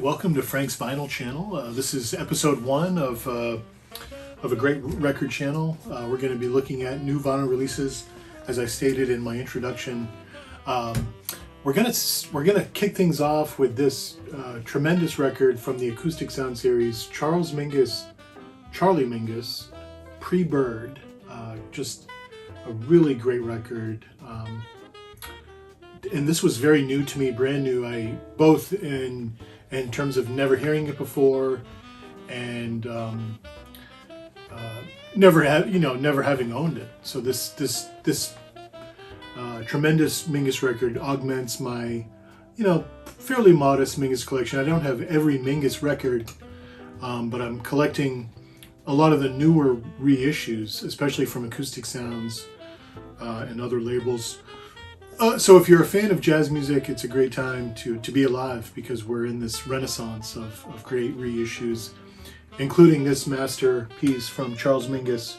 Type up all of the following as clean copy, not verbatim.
Welcome to Frank's Vinyl channel. This is episode 1 of a great record channel. We're going to be looking at new vinyl releases, as I stated in my introduction. We're gonna kick things off with this tremendous record from the Acoustic Sound series, Charles Mingus, PreBird. Just a really great record. And this was very new to me, brand new. Both in terms of never hearing it before, and never having owned it. So this tremendous Mingus record augments my, fairly modest Mingus collection. I don't have every Mingus record, but I'm collecting a lot of the newer reissues, especially from Acoustic Sounds and other labels. So if you're a fan of jazz music, it's a great time to be alive, because we're in this renaissance of great reissues, including this masterpiece from Charles Mingus,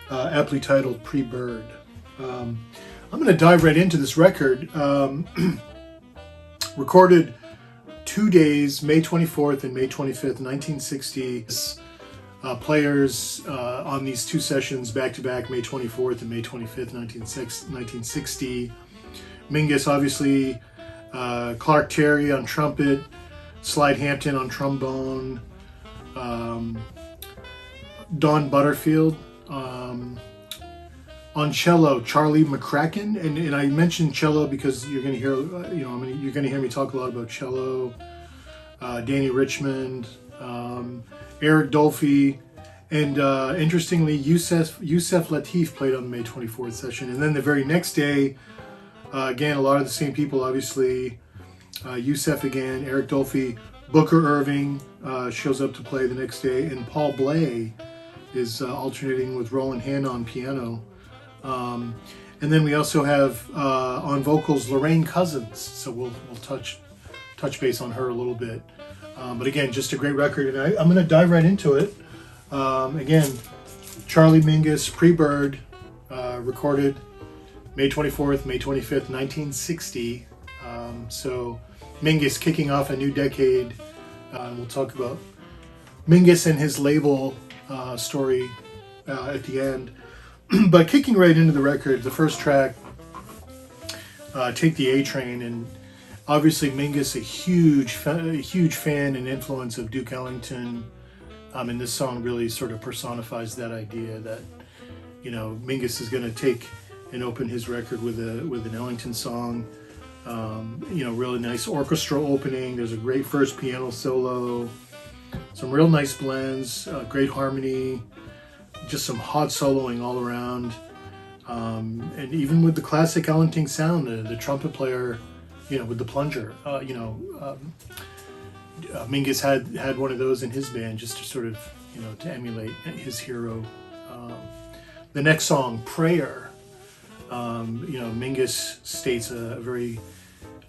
aptly titled PreBird. I'm going to dive right into this record. Recorded 2 days, May 24th and May 25th, 1960. Players on these two sessions back-to-back, May 24th and May 25th, 1960. Mingus, obviously, Clark Terry on trumpet, Slide Hampton on trombone, Don Butterfield on cello, Charlie McCracken, and I mentioned cello because you're going to hear, you're going to hear me talk a lot about cello. Danny Richmond, Eric Dolphy, and interestingly, Yusef Lateef played on the May 24th session. And then the very next day, again, a lot of the same people, obviously. Yusef again, Eric Dolphy, Booker Irving shows up to play the next day, and Paul Bley is alternating with Roland Hanna on piano. And then we also have on vocals Lorraine Cousins, so we'll touch base on her a little bit. But again, just a great record, and I'm going to dive right into it. Again, Charlie Mingus, PreBird, recorded May 24th, May 25th, 1960. So Mingus kicking off a new decade. We'll talk about Mingus and his label story at the end. But kicking right into the record, the first track, Take the A Train, and obviously Mingus, a huge fan and influence of Duke Ellington. And this song really sort of personifies that idea that, Mingus is going to take and open his record with an Ellington song. Really nice orchestral opening. There's a great first piano solo, some real nice blends, great harmony, just some hot soloing all around. And even with the classic Ellington sound, the trumpet player, with the plunger, Mingus had one of those in his band just to sort of, to emulate his hero. The next song, Prayer, Mingus states a very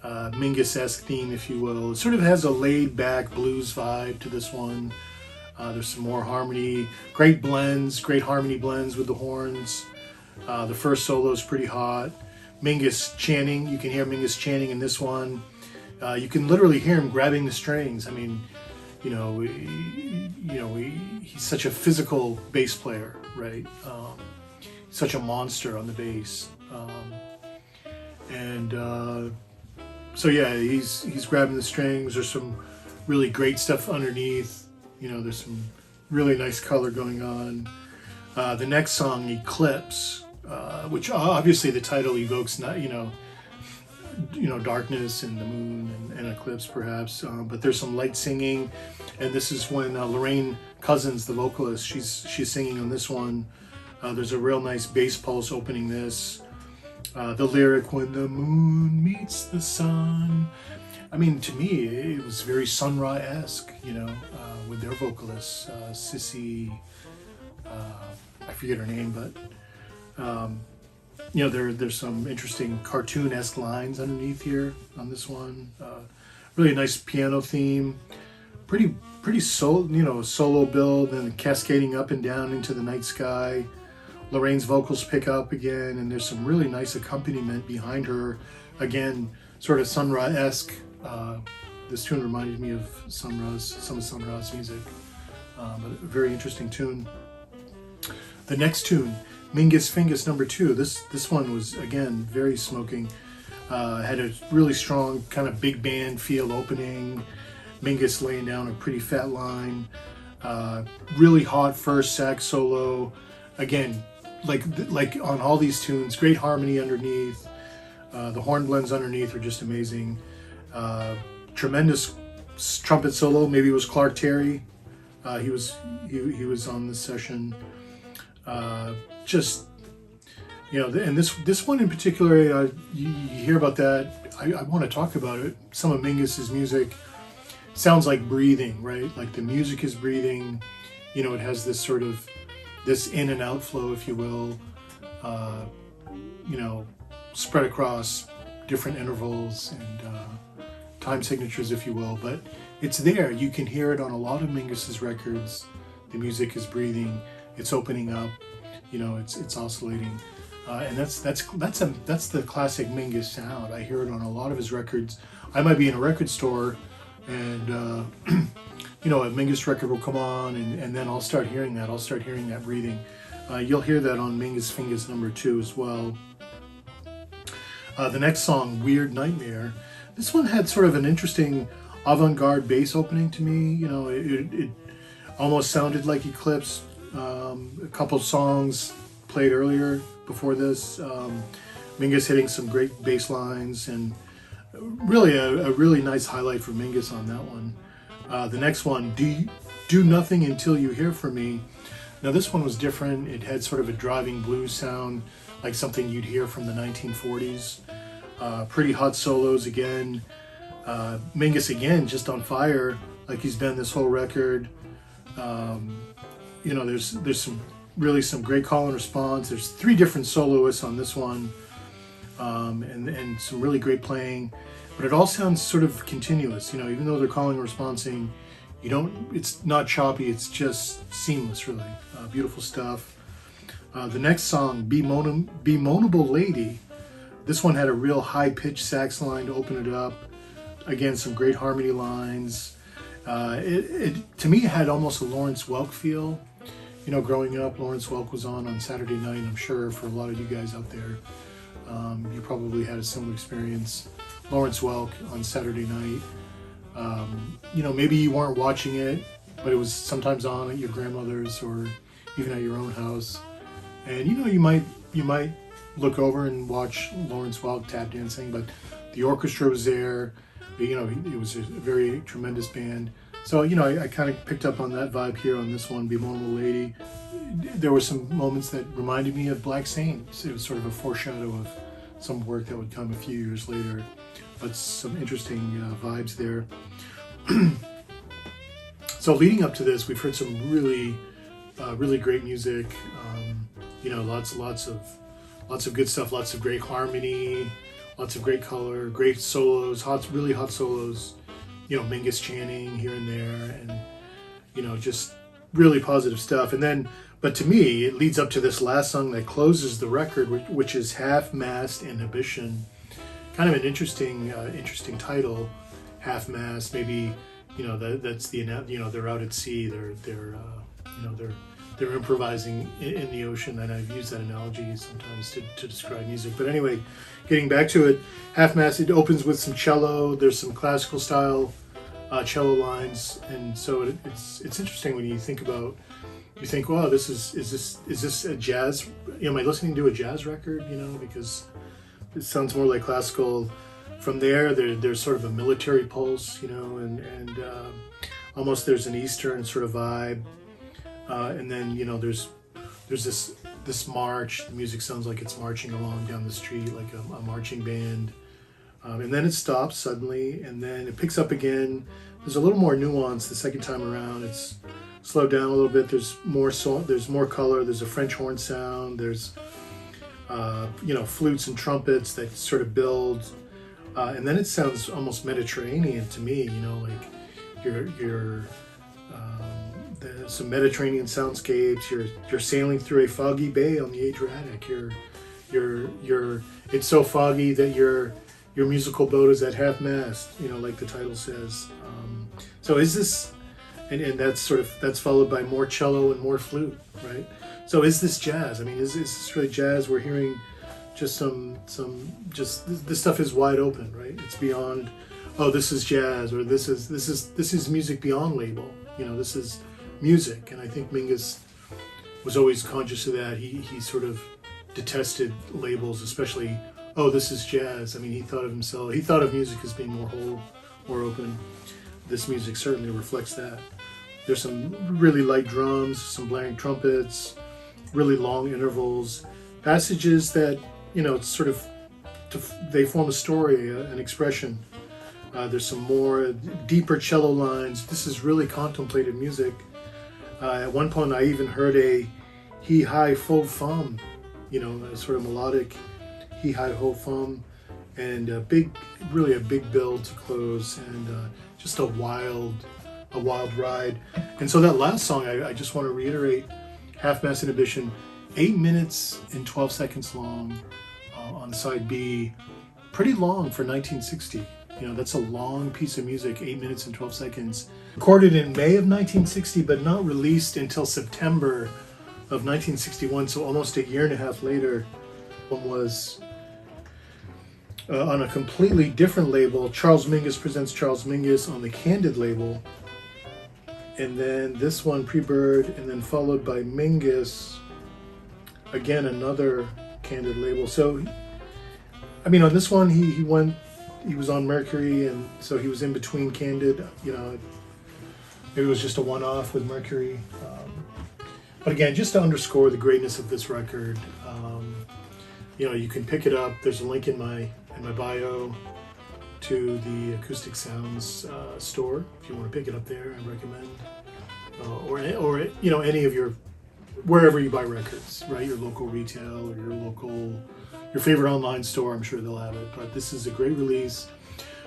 Mingus-esque theme, if you will. It sort of has a laid-back blues vibe to this one. There's some more harmony, great harmony blends with the horns. The first solo is pretty hot. Mingus chanting, you can hear Mingus chanting in this one. You can literally hear him grabbing the strings. I mean, he's such a physical bass player, right? Such a monster on the bass. So yeah, he's grabbing the strings. There's some really great stuff underneath. There's some really nice color going on. The next song, Eclipse, which obviously the title evokes darkness and the moon and eclipse perhaps, but there's some light singing, and this is when Lorraine Cousins, the vocalist, she's singing on this one. There's a real nice bass pulse opening this. The lyric, when the moon meets the sun, I mean, to me it was very Sun Ra-esque, with their vocalists, Sissy, I forget her name, but there's some interesting cartoon-esque lines underneath here on this one. Really nice piano theme, pretty solo build, and cascading up and down into the night sky. Lorraine's vocals pick up again, and there's some really nice accompaniment behind her. Again, sort of Sun Ra-esque this tune reminded me of some of Sun Ra's music, but a very interesting tune. The next tune, Mingus Fingus No. 2. This one was, again, very smoking. Had a really strong kind of big band feel opening. Mingus laying down a pretty fat line. Really hot first sax solo. Again, like on all these tunes, great harmony underneath. The horn blends underneath are just amazing. Tremendous trumpet solo. Maybe it was Clark Terry. He was on this session. Just, you know, and this one in particular, you hear about that. I want to talk about it. Some of Mingus's music sounds like breathing, right? Like the music is breathing. You know, it has this sort of this in and out flow, if you will. You know, spread across different intervals and time signatures, if you will. But it's there. You can hear it on a lot of Mingus's records. The music is breathing. It's opening up. You know, it's oscillating. And that's the classic Mingus sound. I hear it on a lot of his records. I might be in a record store, and you know, a Mingus record will come on, and then I'll start hearing that. I'll start hearing that breathing. You'll hear that on Mingus Fingus No. 2 as well. The next song, Weird Nightmare. This one had sort of an interesting avant-garde bass opening to me. You know, it almost sounded like Eclipse. A couple songs played earlier before this. Mingus hitting some great bass lines, and really a really nice highlight for Mingus on that one. The next one, Do Nothing Until You Hear From Me. Now this one was different. It had sort of a driving blues sound, like something you'd hear from the 1940s. Pretty hot solos again. Mingus again, just on fire, like he's been this whole record. You know, there's some great call and response. There's 3 different soloists on this one, and some really great playing. But it all sounds sort of continuous. You know, even though they're calling and responding, it's not choppy. It's just seamless, really. Beautiful stuff. The next song, Bemoanable Lady. This one had a real high-pitched sax line to open it up. Again, some great harmony lines. To me, it had almost a Lawrence Welk feel. You know, growing up, Lawrence Welk was on Saturday night. I'm sure for a lot of you guys out there, you probably had a similar experience. Lawrence Welk on Saturday night. You know, maybe you weren't watching it, but it was sometimes on at your grandmother's or even at your own house. And you know, you might look over and watch Lawrence Welk tap dancing, but the orchestra was there. You know, it was a very tremendous band. So, you know, I kind of picked up on that vibe here on this one, Bemoanable Lady. There were some moments that reminded me of Black Saints. It was sort of a foreshadow of some work that would come a few years later, but some interesting vibes there. So leading up to this, we've heard some really great music. You know, lots of good stuff, lots of great harmony, lots of great color, great solos, really hot solos. You know, Mingus chanting here and there, and you know, just really positive stuff. And then, but to me, it leads up to this last song that closes the record, which is Half-Mast Inhibition. Kind of an interesting title, Half-Mast. Maybe, you know, that's the, you know, they're out at sea. They're improvising in the ocean, and I've used that analogy sometimes to describe music. But anyway, getting back to it, Half-Mast, it opens with some cello. There's some classical style cello lines, and so it's interesting when you think about. You think, wow, is this a jazz? You know, am I listening to a jazz record? You know, because it sounds more like classical. From there's sort of a military pulse, you know, and almost there's an Eastern sort of vibe. And then, you know, there's this march. The music sounds like it's marching along down the street like a marching band. And then it stops suddenly, and then it picks up again. There's a little more nuance the second time around. It's slowed down a little bit. There's more color. There's a French horn sound. There's you know, flutes and trumpets that sort of build. And then it sounds almost Mediterranean to me. You know, like some Mediterranean soundscapes. You're sailing through a foggy bay on the Adriatic. It's so foggy that you're your musical boat is at half mast, you know, like the title says. So is this, and that's followed by more cello and more flute, right? So is this jazz? I mean, is this really jazz? We're hearing just this stuff is wide open, right? It's beyond, oh, this is jazz, or this is music beyond label. You know, this is music, and I think Mingus was always conscious of that. He sort of detested labels, especially, oh, this is jazz. I mean, he thought of music as being more whole, more open. This music certainly reflects that. There's some really light drums, some blaring trumpets, really long intervals, passages that, you know, it's sort of, they form a story, an expression. There's some more deeper cello lines. This is really contemplative music. At one point, I even heard a he-hi faux-fum, you know, a sort of melodic he-hi ho-fum, and really a big build to close, and just a wild ride. And so that last song, I just want to reiterate, Half-Mast Inhibition, 8 minutes and 12 seconds long on side B, pretty long for 1960. You know, that's a long piece of music, 8 minutes and 12 seconds. Recorded in May of 1960, but not released until September of 1961, so almost a year and a half later. One was on a completely different label. Charles Mingus Presents Charles Mingus on the Candid label. And then this one, PreBird, and then followed by Mingus, again, another Candid label. So, I mean, on this one, he was on Mercury, and so he was in between Candid. You know, maybe it was just a one-off with Mercury. But again, just to underscore the greatness of this record, you know, you can pick it up. There's a link in my bio to the Acoustic Sounds store if you want to pick it up there. I recommend, or you know, any of your, wherever you buy records, right? Your local retail or your favorite online store. I'm sure they'll have it. But this is a great release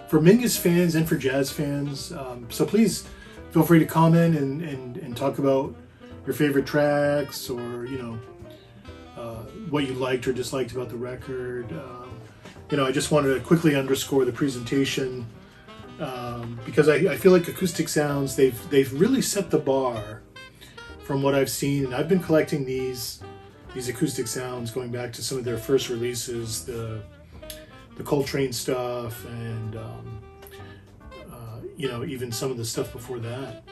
for Mingus fans and for jazz fans. So please feel free to comment and talk about your favorite tracks, or you know, what you liked or disliked about the record. You know, I just wanted to quickly underscore the presentation, because I feel like Acoustic Sounds, they've really set the bar from what I've seen. And I've been collecting these Acoustic Sounds going back to some of their first releases, the Coltrane stuff, and you know, even some of the stuff before that.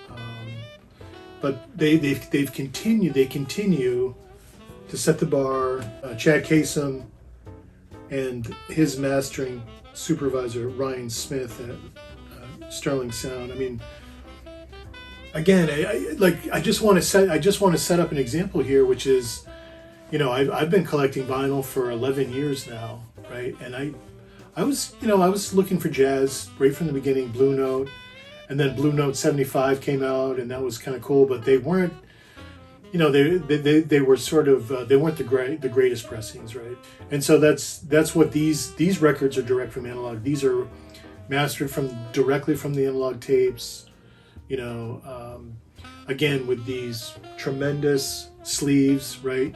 But they continue to set the bar. Chad Kasem and his mastering supervisor Ryan Smith at Sterling Sound. I mean, again, I just want to set up an example here, which is, you know, I've been collecting vinyl for 11 years now, right? And I was looking for jazz right from the beginning. Blue Note, and then Blue Note 75 came out, and that was kind of cool, but they weren't, you know, they were sort of, they weren't the greatest pressings, right? And so that's what these records are direct from analog. These are mastered directly from the analog tapes, you know, again, with these tremendous sleeves, right?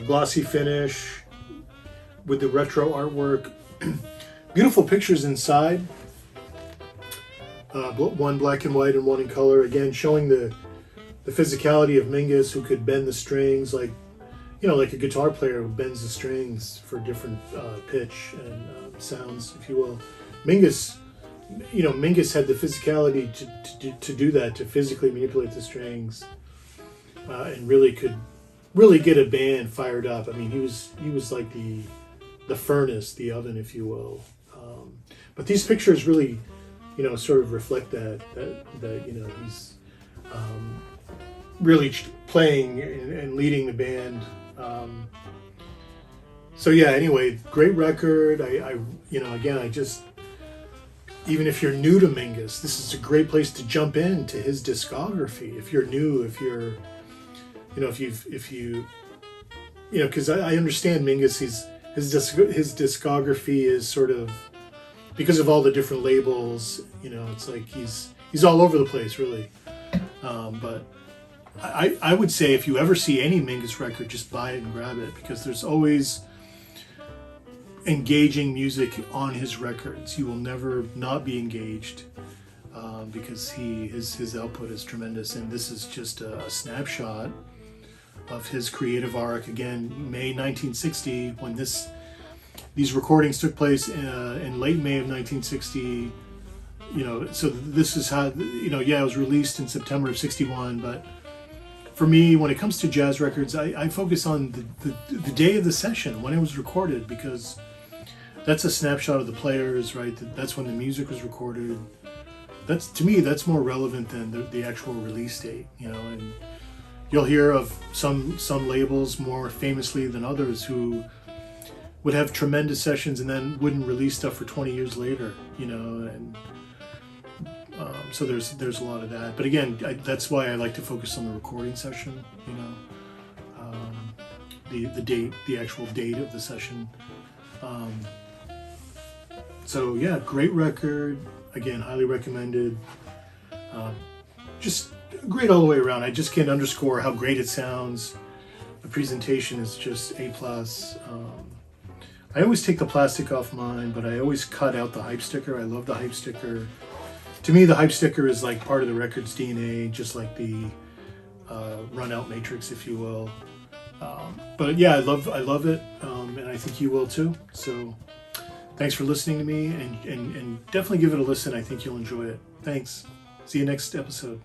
Glossy finish with the retro artwork, beautiful pictures inside, one black and white and one in color, again showing the physicality of Mingus, who could bend the strings like, you know, like a guitar player who bends the strings for different pitch and sounds, if you will. Mingus had the physicality to do that, to physically manipulate the strings, and really could get a band fired up. I mean, he was like the furnace, the oven, if you will. But these pictures really, you know, sort of reflect that you know, he's really playing and leading the band. So yeah, anyway, great record. I you know, again, I just, even if you're new to Mingus, this is a great place to jump into his discography. If you're new, if you know, if you know, because I understand Mingus, his discography is sort of, because of all the different labels, you know, it's like he's all over the place, really. But I would say if you ever see any Mingus record, just buy it and grab it, because there's always, engaging music on his records. You will never not be engaged because his output is tremendous, and this is just a snapshot of his creative arc. Again, May 1960, when these recordings took place in late May of 1960. You know, so this is how, you know, yeah, it was released in September of 61, but for me, when it comes to jazz records, I focus on the day of the session, when it was recorded, because that's a snapshot of the players, right? That's when the music was recorded. To me, that's more relevant than the actual release date, you know. And you'll hear of some labels more famously than others who would have tremendous sessions and then wouldn't release stuff for 20 years later, you know. And so there's a lot of that. But again, that's why I like to focus on the recording session, you know, the actual date of the session. So yeah, great record. Again, highly recommended. Just great all the way around. I just can't underscore how great it sounds. The presentation is just A+. I always take the plastic off mine, but I always cut out the hype sticker. I love the hype sticker. To me, the hype sticker is like part of the record's DNA, just like the run-out matrix, if you will. But yeah, I love it, and I think you will too. So thanks for listening to me, and definitely give it a listen. I think you'll enjoy it. Thanks. See you next episode.